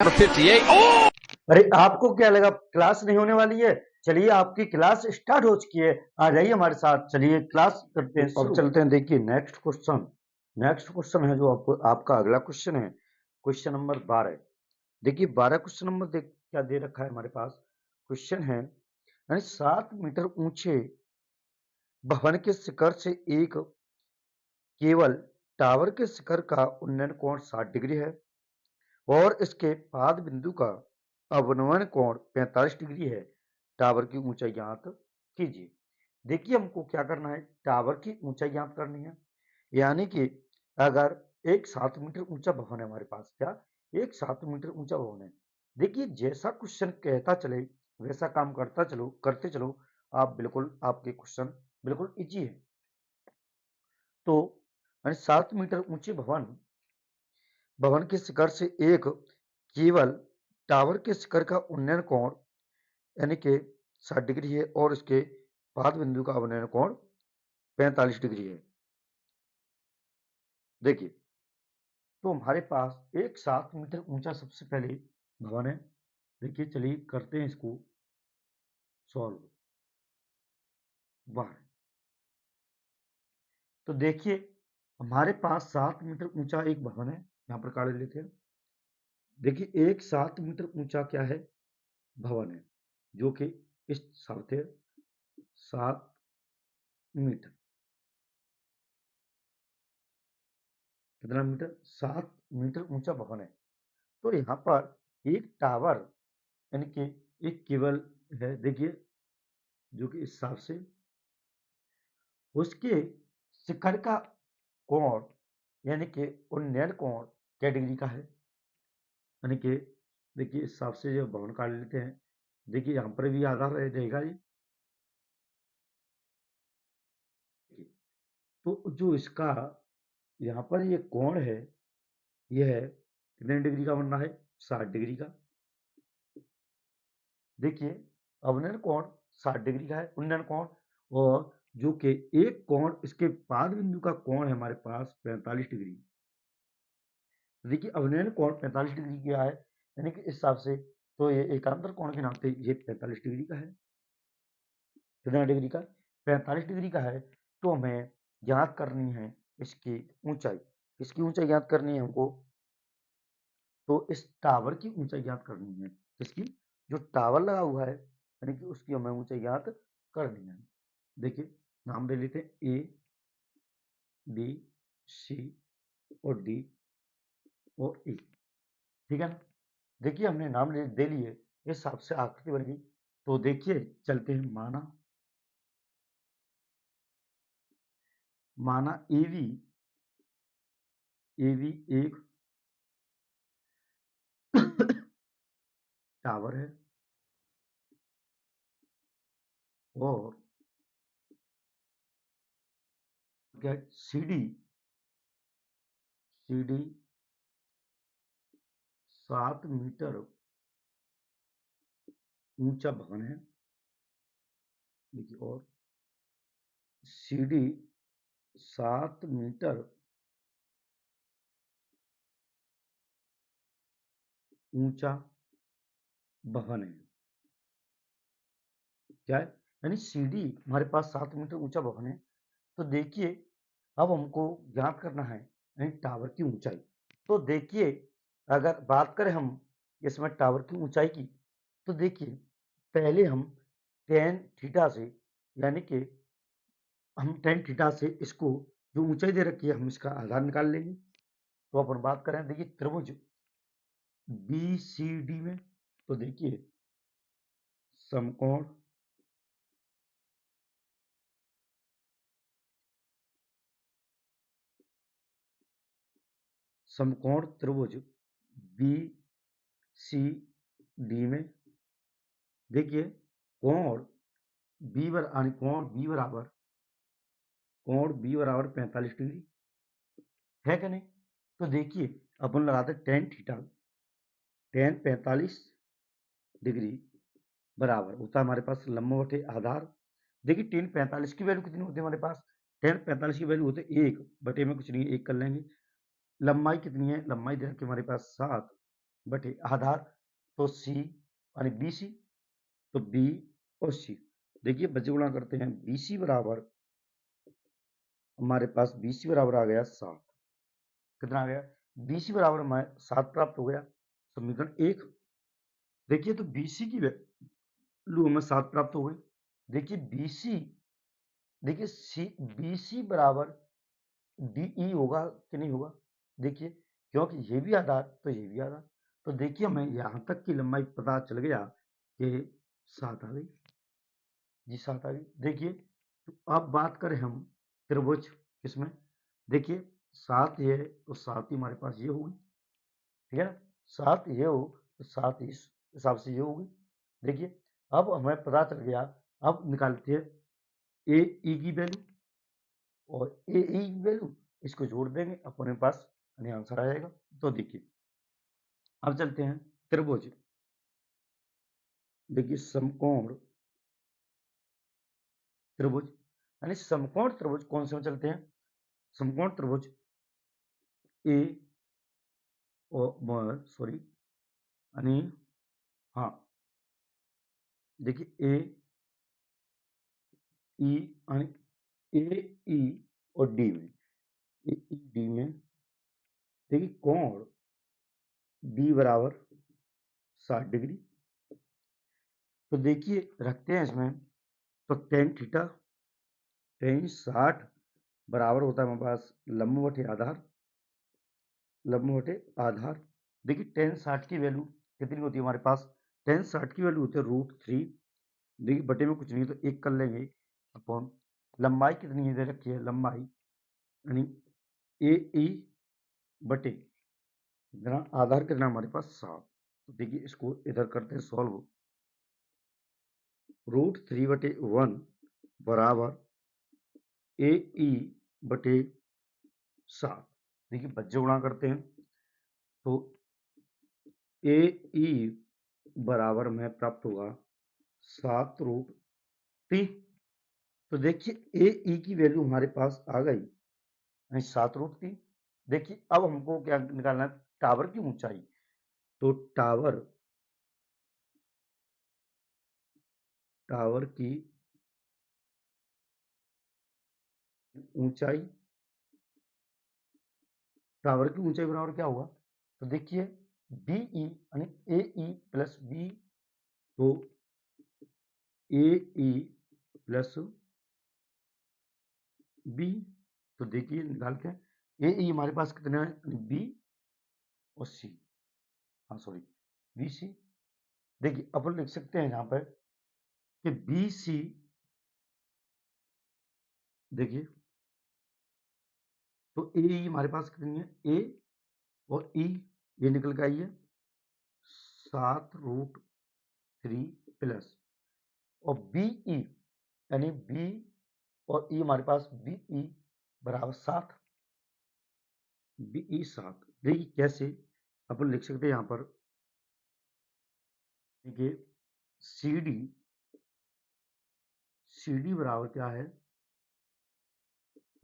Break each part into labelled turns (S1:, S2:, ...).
S1: 58. Oh!
S2: अरे आपको क्या लगा क्लास नहीं होने वाली है? चलिए आपकी क्लास स्टार्ट हो चुकी है। आ जाइए हमारे साथ, चलिए क्लास करते हैं। अब चलते हैं, देखिए नेक्स्ट क्वेश्चन है जो आपका अगला क्वेश्चन है, क्वेश्चन नंबर 12। देखिए 12 क्वेश्चन नंबर देख क्या दे रखा है हमारे पास। क्वेश्चन है, यानी 7 मीटर ऊंचे भवन के शिखर से एक केवल टावर के शिखर का उन्नयन कोण 60 डिग्री है और इसके पाद बिंदु का अवनमन कोण 45 डिग्री है। टावर की ऊंचाई ज्ञात कीजिए। देखिए हमको क्या करना है, टावर की ऊंचाई ज्ञात करनी है। यानी कि अगर एक 7 मीटर ऊंचा भवन है हमारे पास, क्या एक 7 मीटर ऊंचा भवन है। देखिए जैसा क्वेश्चन कहता चले वैसा काम करते चलो आप, बिल्कुल आपके क्वेश्चन बिल्कुल इजी है। तो 7 मीटर ऊंचे भवन के शिखर से एक केवल टावर के शिखर का उन्नयन कोण यानी कि 60 डिग्री है और इसके पाद बिंदु का अवनयन कोण 45 डिग्री है। देखिए तो हमारे पास एक 7 मीटर ऊंचा सबसे पहले भवन है। देखिए चलिए करते हैं इसको सॉल्व। वाह, तो देखिए हमारे पास 7 मीटर ऊंचा एक भवन है, यहां पर काट लेते हैं। देखिए एक 7 मीटर ऊंचा क्या है, भवन है, जो कि इस हिसाब से 7 मीटर, कितना मीटर, 7 मीटर ऊंचा भवन है। तो यहाँ पर एक टावर यानी कि एक केबल है, देखिए जो कि इस हिसाब से उसके शिखर का कोण यानी कि उन्नयन कोण क्या डिग्री का है। यानी कि देखिए इस हिसाब से जो भवन काट लेते हैं, देखिए यहाँ पर भी आधार रहेगा ये। तो जो इसका यहाँ पर ये कोण है, यह है कितने डिग्री का बनना है, 60 डिग्री का। देखिए अवनयन कोण 60 डिग्री का है, उन्नयन कोण, और जो कि एक कोण इसके पाद बिंदु का कोण है हमारे पास 45 डिग्री। देखिए अवनयन कोण 45 डिग्री का है, यानी कि इस हिसाब से तो ये एकांतर कोण के नाते ये 45 डिग्री का है। कितना डिग्री का, 45 डिग्री का है। तो हमें ज्ञात करनी है इसकी ऊंचाई। इसकी ऊंचाई ज्ञात करनी है हमको, तो इस टावर की ऊंचाई ज्ञात करनी है। इसकी जो टावर लगा हुआ है यानी कि उसकी हमें ऊंचाई ज्ञात करनी है। देखिए नाम दे लेते हैं ए, बी, सी और डी और ई, ठीक है ना। देखिए हमने नाम दे लिए, इस हिसाब से आकृति बन गई। तो देखिए चलते हैं, माना एवी एक टावर है और क्या सीडी 7 मीटर ऊंचा भवन है। देखिए और सीडी 7 मीटर ऊंचा भवन है। क्या है, यानी सीडी हमारे पास 7 मीटर ऊंचा भवन है। तो देखिए अब हमको ज्ञात करना है यानी टावर की ऊंचाई। तो देखिए अगर बात करें हम इसमें टावर की ऊंचाई की, तो देखिए पहले हम टेन थीटा से, यानी कि हम टेन थीटा से इसको जो ऊंचाई दे रखी है हम इसका आधार निकाल लेंगे। तो अपन बात करें, देखिए त्रिभुज बी सी डी में, तो देखिए समकोण त्रिभुज बी सी डी में, देखिए कोण बी बराबर कोण बी बराबर 45 डिग्री है कि नहीं। तो देखिए अपन लगाते टेन थीटा, टेन 45 डिग्री बराबर होता है हमारे पास लंब बटे आधार। देखिए टेन 45 की वैल्यू कितनी होती है हमारे पास, टेन 45 की वैल्यू होती है 1 बटे में कुछ नहीं, 1 कर लेंगे। लंबाई कितनी है, लंबाई दे रखी हमारे पास 7 बटे आधार, तो सी यानी बी सी, तो बी और सी। देखिए बच्चे गुणा करते हैं, बी सी बराबर हमारे पास बी सी बराबर आ गया 7। कितना आ गया? बी सी बराबर हमें 7 प्राप्त हो गया, समीकरण 1। देखिए तो बी सी की वैल्यू हमें 7 प्राप्त हो गई। देखिए बी सी, देखिए सी बी सी बराबर डी होगा कि नहीं होगा? देखिए क्योंकि ये भी आधार तो ये भी आधार, तो देखिए हमें यहां तक की लंबाई पता चल गया कि 7 आ गई जी, 7 आ गई। देखिए तो अब बात करें हम त्रिभुज किसमें, देखिए 7 ये तो 7 ही हमारे पास ये होगी, ठीक है ना? 7 ये हो तो 7 इस हिसाब से ये होगी। देखिए अब हमें पता चल गया, अब निकालते हैं ए ई की वैल्यू, और ए ई की वैल्यू इसको जोड़ देंगे, अपने पास आंसर आ जाएगा। तो देखिए अब चलते हैं त्रिभुज, देखिए समकोण त्रिभुज यानी समकोण त्रिभुज कौन से में चलते हैं? समकोण त्रिभुज ए और सॉरी यानी हाँ, देखिए ए ई यानी ए ई और डी में, ए ई डी में देखिए कोण डी बराबर 60 डिग्री। तो देखिए रखते हैं इसमें, तो टेन थीटा टेन 60 बराबर होता है हमारे पास लंब बटे आधार, लंब बटे आधार। देखिए टेन 60 की वैल्यू कितनी होती है हमारे पास? टेन 60 की वैल्यू होती है √3। देखिए बटे में कुछ नहीं तो एक कर लेंगे अपॉन लंबाई कितनी है दे रखी है, लंबाई यानी ए ई बटे कितना आधार कितना हमारे पास 7। तो देखिए इसको इधर करते हैं सॉल्व, √3/1 बराबर ए ई बटे 7। देखिए बच्चे गुणा करते हैं, तो ए ई बराबर में प्राप्त होगा 7√3। तो देखिए ए ई की वैल्यू हमारे पास आ गई 7√3। देखिए अब हमको क्या निकालना है? टावर की ऊंचाई। तो टावर की ऊंचाई, टावर की ऊंचाई बराबर क्या होगा? तो देखिए बीई यानी ए ई प्लस बी, तो ए ई प्लस बी। तो देखिए निकालते हैं, ए ई हमारे पास कितना है? बी और सी, हाँ सॉरी बी सी। देखिए अपन लिख सकते हैं यहाँ पर कि बी सी, देखिए तो ए ई हमारे पास कितनी है? ए और ई ये निकल के आई है 7√3 प्लस, और बी ई यानी बी और ई हमारे पास बी ई बराबर 7, बी ई 7। देखिए कैसे अपन लिख सकते हैं यहाँ पर, देखिए सी डी बराबर क्या है?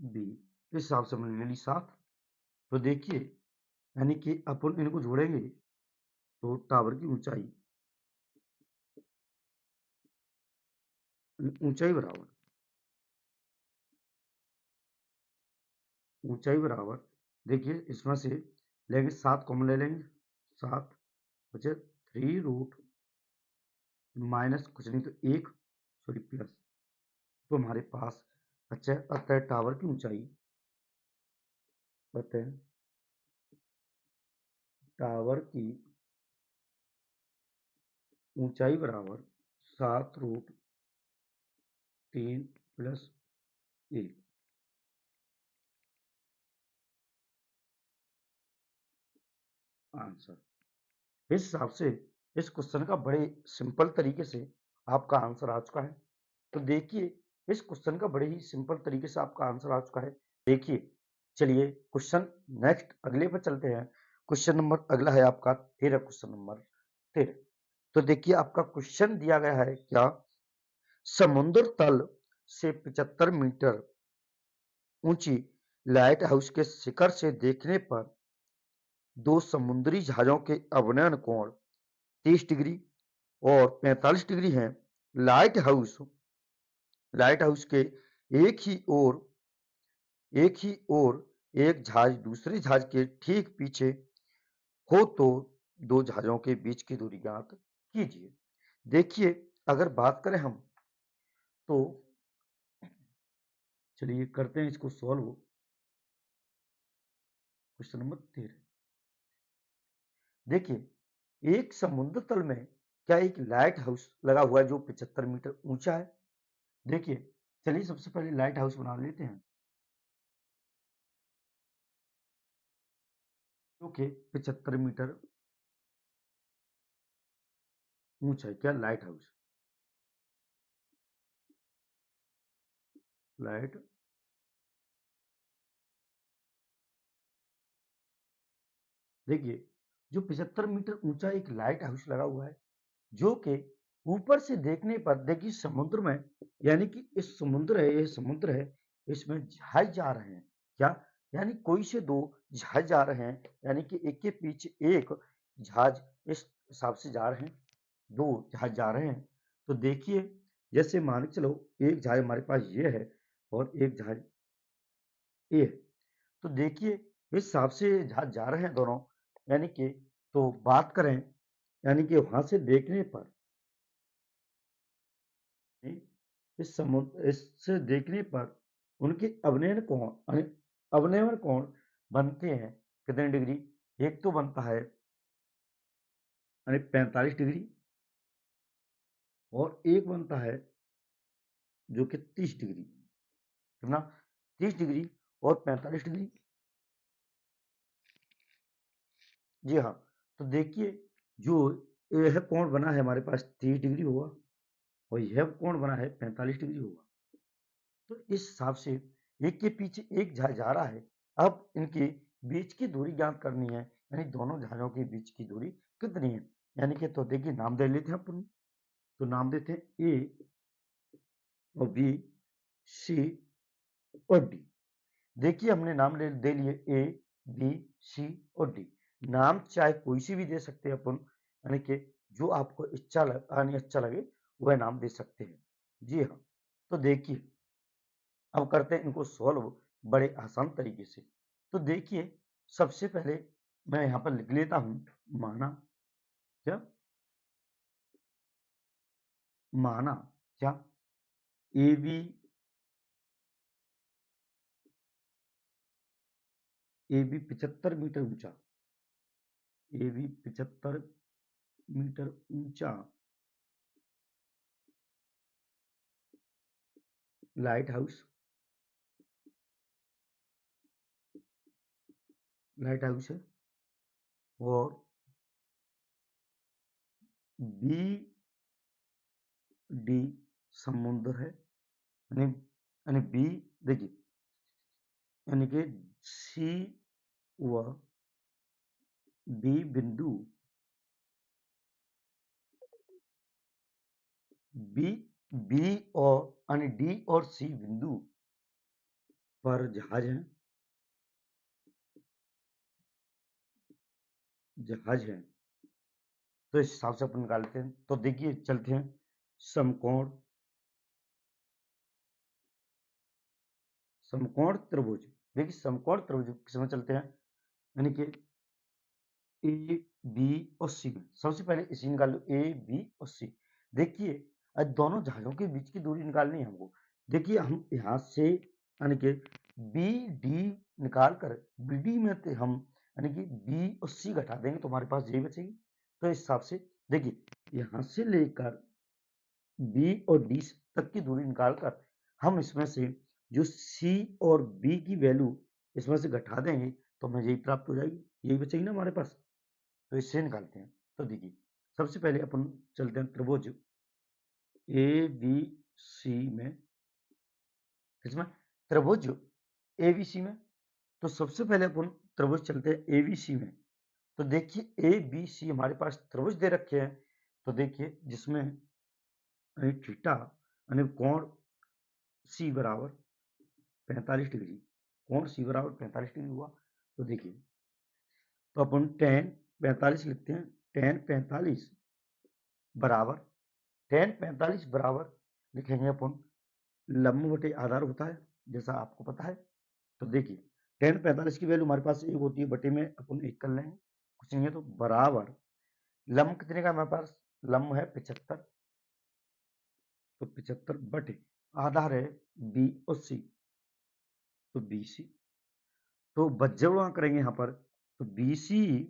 S2: बी, इस हिसाब से हमने ले ली 7। तो देखिए यानी कि अपन इनको जोड़ेंगे तो टावर की ऊंचाई, बराबर देखिए इसमें से लेंगे 7 कॉमन ले लेंगे, 7 बचे 3 रूट माइनस कुछ नहीं तो 1 सॉरी प्लस, तो हमारे पास अच्छा अतः टावर की ऊंचाई, अतः टावर की ऊंचाई बराबर 7√3 प्लस 1। आंसर इस हिसाब से इस क्वेश्चन का बड़े सिंपल तरीके से आपका आंसर आ चुका है। तो देखिए इस क्वेश्चन का बड़े ही सिंपल तरीके से आपका आंसर आ चुका है। देखिए चलिए क्वेश्चन नेक्स्ट अगले पर चलते हैं। क्वेश्चन नंबर अगला है आपका 13, क्वेश्चन नंबर 13। तो देखिए आपका क्वेश्चन दिया गया है क्या? समुद्र तल से 75 मीटर ऊंची लाइट हाउस के शिखर से देखने पर दो समुद्री जहाजों के अवनयन कोण 30 डिग्री और 45 डिग्री हैं। लाइट हाउस के एक ही ओर एक जहाज दूसरे जहाज के ठीक पीछे हो तो दो जहाजों के बीच की दूरी ज्ञात कीजिए। देखिए, अगर बात करें हम तो चलिए करते हैं इसको सॉल्व। Question number 13। देखिए, एक समुद्र तल में क्या एक लाइट हाउस लगा हुआ है जो 75 मीटर ऊंचा है। देखिए, चलिए सबसे पहले लाइट हाउस बना लेते हैं जो कि 75 मीटर ऊंचा है। क्या लाइट हाउस, लाइट देखिए, जो 75 मीटर ऊंचा एक लाइट हाउस लगा हुआ है जो कि ऊपर से देखने पर देखिए समुद्र में, यानी कि इस समुद्र है, ये समुद्र है, इसमें जहाज जा रहे हैं। क्या, यानी कोई से दो जहाज जा रहे हैं, यानी कि एक के पीछे एक जहाज इस हिसाब से जा रहे हैं, दो जहाज जा रहे हैं। तो देखिए, जैसे मान के चलो एक जहाज हमारे पास ये है और एक जहाज ये है। तो देखिए इस हिसाब से जहाज जा रहे हैं दोनों, यानी कि तो बात करें, यानी कि वहां से देखने पर इस समुद्र इससे देखने पर उनके अवनयन कोण बनते हैं कितने डिग्री। एक तो बनता है यानी 45 डिग्री और एक बनता है जो कि 30 डिग्री। कितना, 30 डिग्री और 45 डिग्री। जी हाँ, तो देखिए जो यह कोण बना है हमारे पास 30 डिग्री होगा और यह कोण बना है 45 डिग्री होगा। तो इस हिसाब से एक के पीछे एक जहाज जा रहा है। अब इनके बीच की दूरी ज्ञात करनी है, यानी दोनों जहाजों के बीच की दूरी कितनी है। यानी कि तो देखिए नाम दे लेते हैं अपन, तो नाम देते हैं ए और बी, सी और डी। देखिए हमने नाम दे लिए ए, बी, सी और डी। नाम चाहे कोई सी भी दे सकते हैं अपन, यानी कि जो आपको अच्छा लगे वह नाम दे सकते हैं। जी हाँ, तो देखिए अब करते हैं इनको सॉल्व बड़े आसान तरीके से। तो देखिए सबसे पहले मैं यहाँ पर लिख लेता हूँ माना। क्या, माना क्या, ए बी 75 मीटर ऊंचा, ए बी 75 मीटर ऊंचा लाइट हाउस है और बी डी समुद्र है, यानी यानी बी देखिए, यानी कि सी व डी बिंदु, बी बी और यानी डी और सी बिंदु पर जहाज है। तो इस हिसाब से अपन निकालते हैं। तो देखिए चलते हैं समकोण समकोण त्रिभुज। देखिए समकोण त्रिभुज किसमें चलते हैं, यानी कि ए बी और सी में। सबसे पहले इसी निकाल लो, ए बी और सी। देखिए आज दोनों जहाजों के बीच की दूरी निकालनी है हमको। देखिए हम यहाँ से यानी कि बी डी निकाल कर बी डी में हम यानी कि बी और सी घटा देंगे तो हमारे पास यही बचेगी। तो इस हिसाब से देखिए यहाँ से लेकर बी और डी तक की दूरी निकालकर हम इसमें से जो सी और बी की वैल्यू इसमें से घटा देंगे तो हमें यही प्राप्त हो जाएगी, यही बचेगी ना हमारे पास। तो इससे निकालते हैं। तो देखिए सबसे पहले अपन चलते हैं त्रिभुज ए बी सी में, किसमें, त्रिभुज ए बी सी में। तो सबसे पहले अपन त्रिभुज चलते हैं ए बी सी में। तो देखिए ए बी सी हमारे पास त्रिभुज दे रखे हैं। तो देखिए जिसमें थीटा यानी कोण सी बराबर 45 डिग्री, कोण सी बराबर 45 डिग्री हुआ। तो देखिए तो अपन tan 45 लिखते हैं। tan 45 बराबर लिखेंगे अपन लंब बटे आधार होता है, जैसा आपको पता है। तो देखिए tan 45 की वैल्यू हमारे पास एक होती है, बटे में अपन एक कर लेंगे, कुछ नहीं है, तो बराबर लंब कितने का हमारे पास, लंब है 75, तो 75 बटे आधार है बी और सी, तो BC, तो बज्जवड़ा करेंगे यहाँ पर, तो BC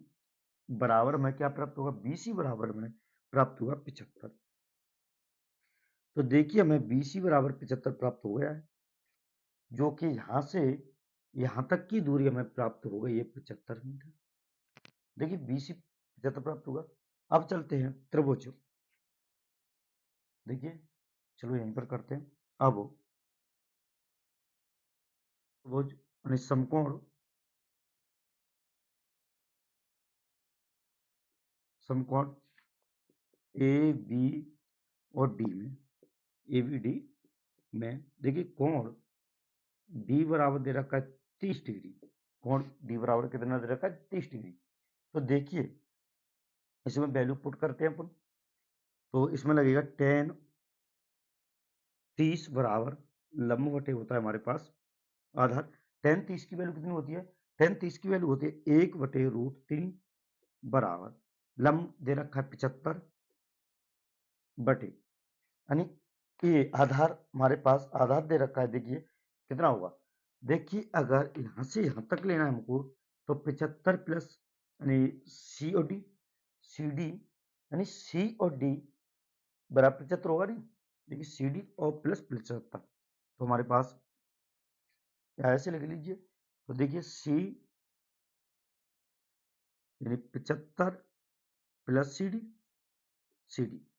S2: बराबर में क्या प्राप्त होगा, BC बराबर में प्राप्त होगा 75। तो देखिए हमें BC बराबर 75 प्राप्त हो गया है, जो कि यहां से यहां तक की दूरी हमें प्राप्त हो गई है 75 मीटर। देखिए BC 75 प्राप्त होगा। अब चलते हैं त्रिभुज, देखिए चलो यहीं पर करते हैं। अब त्रिभुज यानी समकोण, समकोण ए बी और डी में, ABD में देखिए कोण डी बराबर दे रखा है 30 डिग्री, कोण डी बराबर कितना दे रखा है 30 डिग्री। तो देखिए इसमें वैल्यू पुट करते हैं अपन, तो इसमें लगेगा tan 30 बराबर लंब बटे होता है हमारे पास आधार। tan 30 की वैल्यू कितनी होती है, tan 30 की वैल्यू होती है 1/√3 बराबर लंब दे रखा है 75 बटे, यानी ये आधार हमारे पास आधार दे रखा है, देखिए कितना होगा। देखिए अगर यहां से यहां तक लेना है हमको, तो 75 प्लस यानी सी और डी, सी डी यानी सी और डी बराबर 75 होगा नहीं। देखिए सी डी और प्लस 75, तो हमारे पास ऐसे लिख लीजिए। तो देखिए सी यानी 75 प्लस सी डी,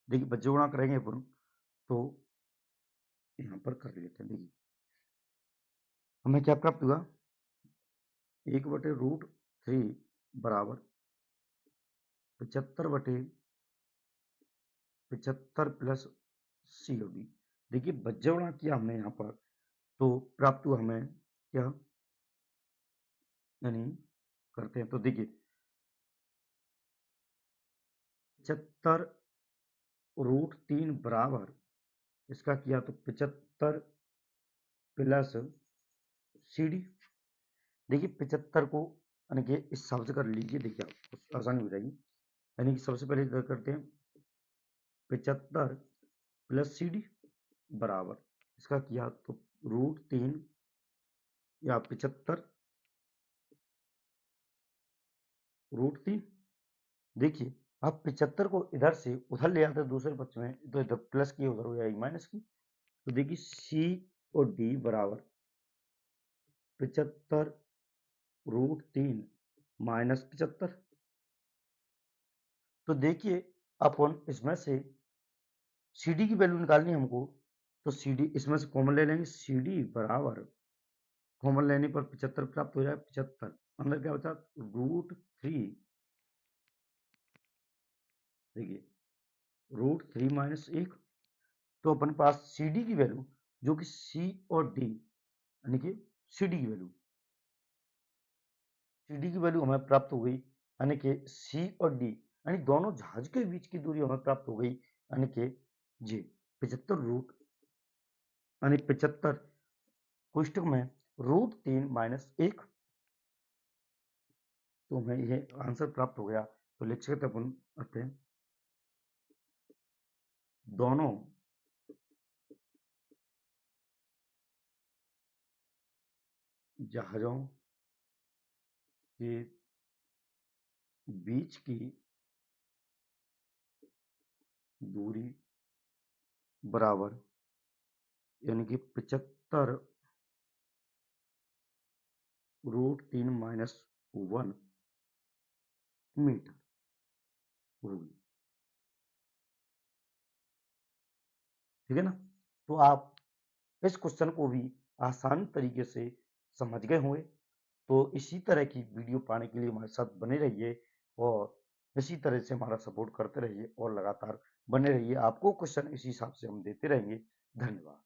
S2: देखिए बच्चे गुणा करेंगे अपन, तो यहाँ पर कर लेते हैं। देखिए हमें क्या प्राप्त हुआ, 1/√3 बराबर 75 प्लस सी ओ डी। देखिए बज्जवड़ा किया हमने यहाँ पर, तो प्राप्त हुआ हमें क्या, यानी करते हैं तो देखिए 75√3 बराबर इसका किया तो 75 प्लस सी डी। देखिए 75 को यानी कि इस शब्द कर लीजिए, देखिए आपको आसानी हो जाएगी। यानी कि सबसे पहले इधर करते हैं 75 प्लस सी डी बराबर इसका किया तो √3 या 75√3। देखिए आप 75 को इधर से उधर ले आते दूसरे पक्ष में, तो इधर प्लस की उधर हो जाएगी माइनस की। तो देखिए सी और डी बराबर 75√3 माइनस 75। तो देखिए अपन इसमें से सी डी की वैल्यू निकालनी है हमको, तो सी डी इसमें से कॉमन ले लेंगे, सी डी बराबर कॉमन लेने पर 75 प्राप्त हो जाए। 75 अंदर क्या बचा, √3, देखिए √3 माइनस 1। तो अपने पास सी डी की वैल्यू जो कि सी और डी यानी कि सी डी की वैल्यू हमें प्राप्त हो गई, यानी कि सी और डी यानी दोनों जहाज के बीच की दूरी हमें प्राप्त हो गई, यानी कि जी 75 रूट यानी 75 कोष्टक में √3 माइनस 1, तो हमें यह आंसर प्राप्त हो गया। तो लिख सकते अपन अपने दोनों जहाजों के बीच की दूरी बराबर यानी कि 75√3 माइनस 1 मीटर होगी। ठीक है ना। तो आप इस क्वेश्चन को भी आसान तरीके से समझ गए होंगे। तो इसी तरह की वीडियो पाने के लिए हमारे साथ बने रहिए और इसी तरह से हमारा सपोर्ट करते रहिए और लगातार बने रहिए। आपको क्वेश्चन इसी हिसाब से हम देते रहेंगे। धन्यवाद।